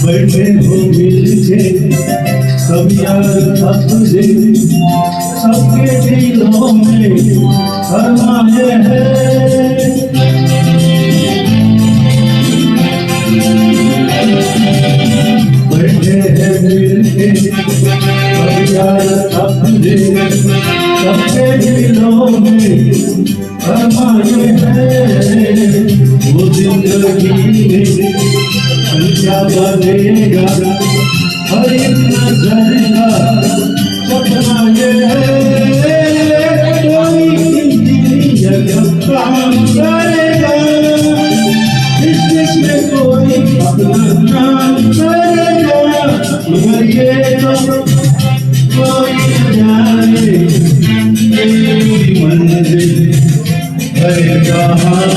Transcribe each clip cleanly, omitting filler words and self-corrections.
बैठे हो मिलके सब यार अपने सबके दिलों में समाये हैं। बैठे हैं मिलके सब यार अपने सबके दिलों में समाये हैं। वो जिंदगी में क्या बनेगा हर एक नजर का सपना ये है। कोई इंजीनियर काम करेगा इसमें कोई अपना काम करेगा, मगर ये तो कोई जाने मेरी मंजिल है कहाँ।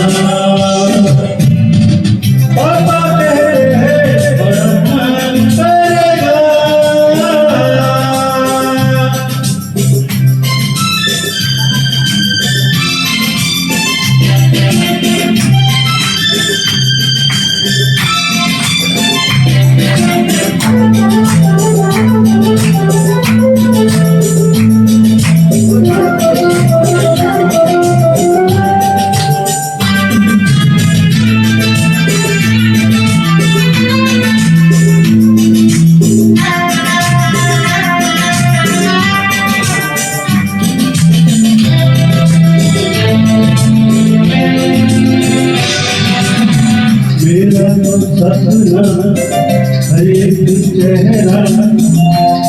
एक चेहरा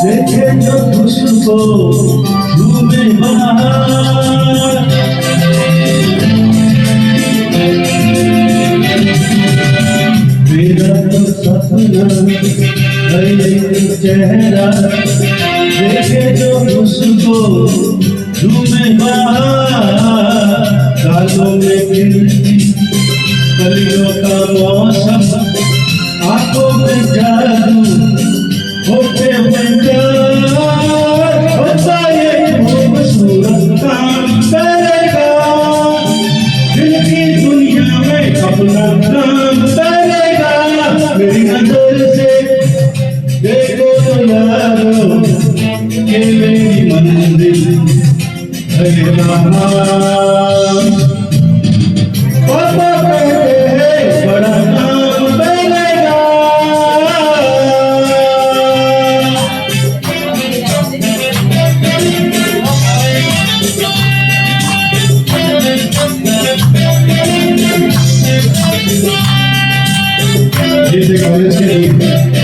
देखे जो खुशबू झूमे बहार। मेरा तो सपना एक चेहरा देखे जो खुशबू झूमे बहार। गालों में गिरती कलियों का मौसम, आंखों में जादू होते हुए प्यार होता ये खूबसूरत काम करेगा दिल की दुनिया में अपना काम करेगा। मेरी नजर से देखो तो यारो ये मेरी मंजिल है यहाँ। पापा कहते हैं बड़ा नाम बनेगा। ये कॉलेज के